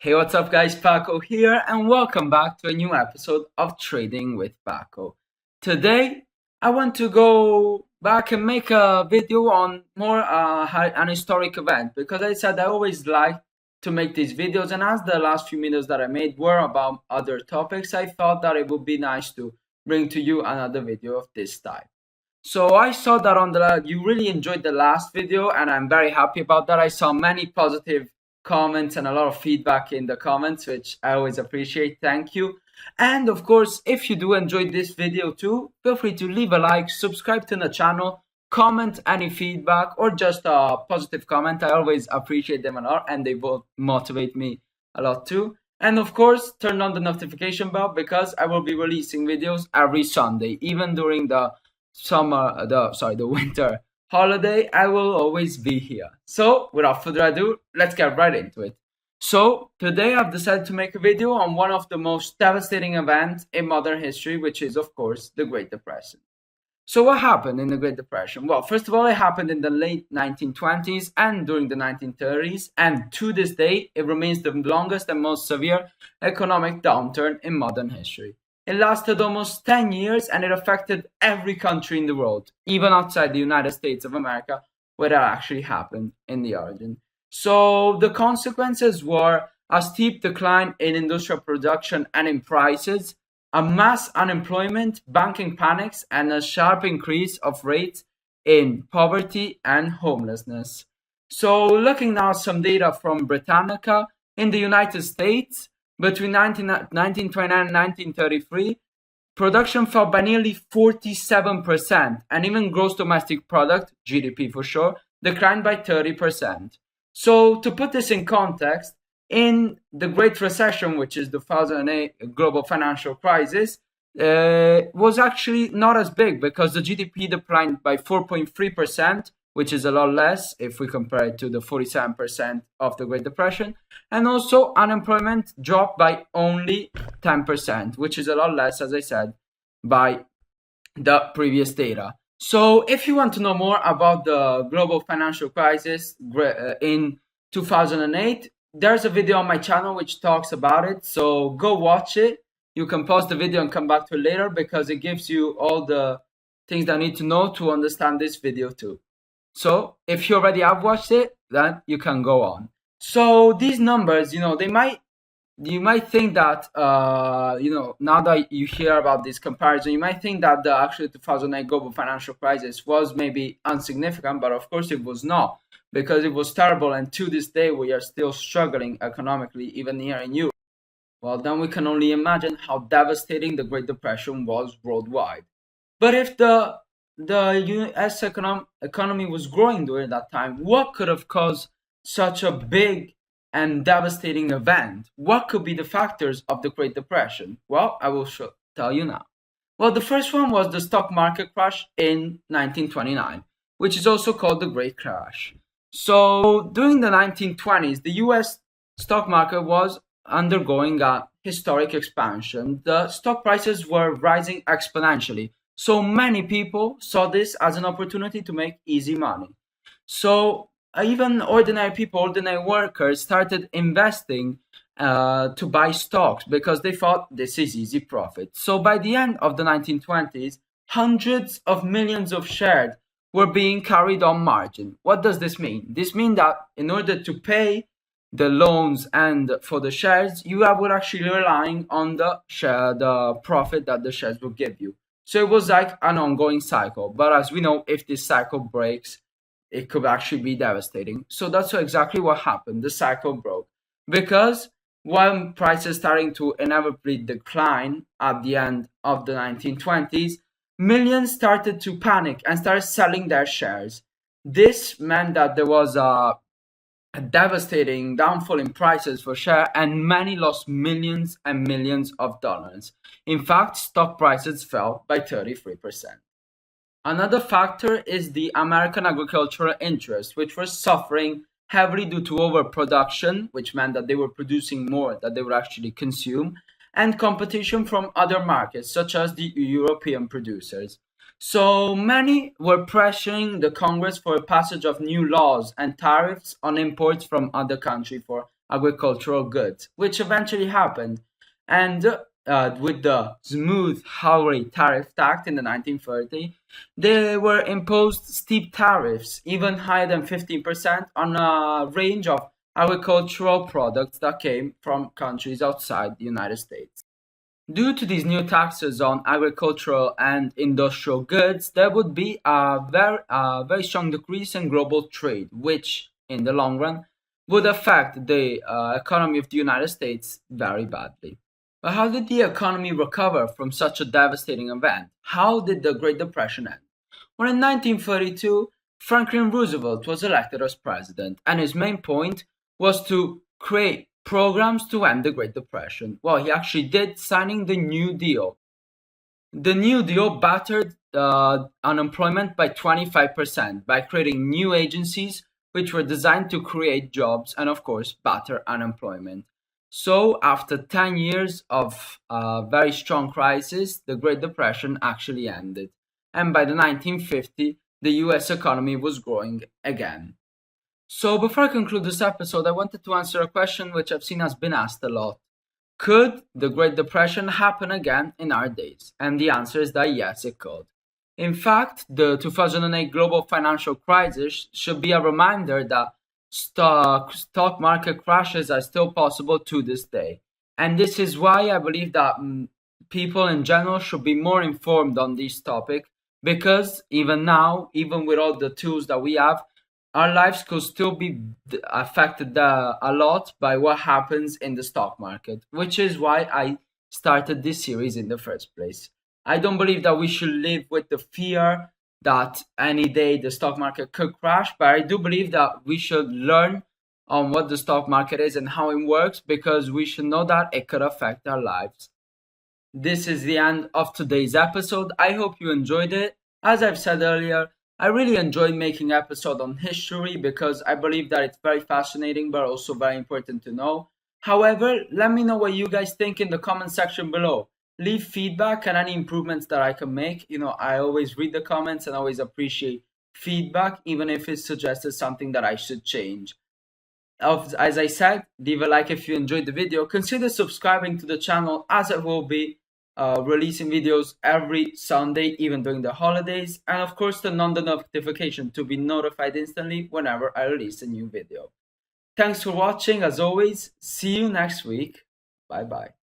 Hey, what's up, guys? Paco here, and welcome back to a new episode of Trading with Paco. Today, I want to go back and make a video on more an historic event because I said I always like to make these videos, and as the last few videos that I made were about other topics, I thought that it would be nice to bring to you another video of this type. So I saw that you really enjoyed the last video, and I'm very happy about that. I saw many positive comments and a lot of feedback in the comments, which I always appreciate. Thank you. And of course, if you do enjoy this video too, feel free to leave a like, subscribe to the channel, comment any feedback or just a positive comment. I always appreciate them a lot, and they both motivate me a lot too. And of course, turn on the notification bell because I will be releasing videos every Sunday, even during the winter holiday. I will always be here. So without further ado, let's get right into it. So today I've decided to make a video on one of the most devastating events in modern history, which is of course the Great Depression. So what happened in the Great Depression? Well, first of all, it happened in the late 1920s and during the 1930s, and to this day, it remains the longest and most severe economic downturn in modern history. It lasted almost 10 years and it affected every country in the world, even outside the United States of America, where that actually happened in the origin. So the consequences were a steep decline in industrial production and in prices, a mass unemployment, banking panics, and a sharp increase of rates in poverty and homelessness. So looking now at some data from Britannica, in the United States, between 1929 and 1933, production fell by nearly 47%, and even gross domestic product, GDP for sure, declined by 30%. So to put this in context, in the Great Recession, which is the 2008 global financial crisis, was actually not as big because the GDP declined by 4.3%, which is a lot less if we compare it to the 47% of the Great Depression. And also unemployment dropped by only 10%, which is a lot less, as I said, by the previous data. So if you want to know more about the global financial crisis in 2008, there's a video on my channel which talks about it. So go watch it. You can pause the video and come back to it later because it gives you all the things that I need to know to understand this video too. So if you already have watched it, then you can go on. So these numbers, you might think that, now that you hear about this comparison, you might think that the actual 2008 global financial crisis was maybe insignificant, but of course it was not, because it was terrible, and to this day we are still struggling economically, even here in Europe. Well, then we can only imagine how devastating the Great Depression was worldwide. But if the US economy was growing during that time, what could have caused such a big and devastating event? What could be the factors of the Great Depression? Well, I will tell you now. Well, the first one was the stock market crash in 1929, which is also called the Great Crash. So during the 1920s, the US stock market was undergoing a historic expansion. The stock prices were rising exponentially. So many people saw this as an opportunity to make easy money. So even ordinary people, ordinary workers started investing to buy stocks because they thought this is easy profit. So by the end of the 1920s, hundreds of millions of shares were being carried on margin. What does this mean? This means that in order to pay the loans and for the shares, you were actually relying on the profit that the shares will give you. So it was like an ongoing cycle. But as we know, if this cycle breaks, it could actually be devastating. So that's exactly what happened. The cycle broke because when prices starting to inevitably decline at the end of the 1920s, millions started to panic and started selling their shares. This meant that there was a devastating downfall in prices for share, and many lost millions and millions of dollars. In fact, stock prices fell by 33%. Another factor is the American agricultural interest, which was suffering heavily due to overproduction, which meant that they were producing more than they would actually consume, and competition from other markets, such as the European producers. So many were pressuring the Congress for a passage of new laws and tariffs on imports from other countries for agricultural goods, which eventually happened. And with the smooth Howry Tariff Act in the 1930s, there were imposed steep tariffs, even higher than 15%, on a range of agricultural products that came from countries outside the United States. Due to these new taxes on agricultural and industrial goods, there would be a very strong decrease in global trade, which, in the long run, would affect the economy of the United States very badly. But how did the economy recover from such a devastating event? How did the Great Depression end? Well, in 1932, Franklin Roosevelt was elected as president, and his main point was to create programs to end the Great Depression. Well, he actually did, signing the New Deal. The New Deal battered unemployment by 25% by creating new agencies which were designed to create jobs and, of course, batter unemployment. So, after 10 years of very strong crisis, the Great Depression actually ended. And by the 1950s, the US economy was growing again. So, before I conclude this episode, I wanted to answer a question which I've seen has been asked a lot. Could the Great Depression happen again in our days? And the answer is that yes, it could. In fact, the 2008 global financial crisis should be a reminder that stock market crashes are still possible to this day. And this is why I believe that people in general should be more informed on this topic, because even now, even with all the tools that we have, our lives could still be affected a lot by what happens in the stock market, which is why I started this series in the first place. I don't believe that we should live with the fear that any day the stock market could crash, but I do believe that we should learn on what the stock market is and how it works, because we should know that it could affect our lives. This is the end of today's episode. I hope you enjoyed it. As I've said earlier, I really enjoy making episodes on history because I believe that it's very fascinating but also very important to know. However, let me know what you guys think in the comment section below. Leave feedback and any improvements that I can make. I always read the comments and always appreciate feedback, even if it suggested something that I should change. As I said, leave a like if you enjoyed the video. Consider subscribing to the channel, as I will be releasing videos every Sunday, even during the holidays. And of course, turn on the notification to be notified instantly whenever I release a new video. Thanks for watching, as always. See you next week. Bye bye.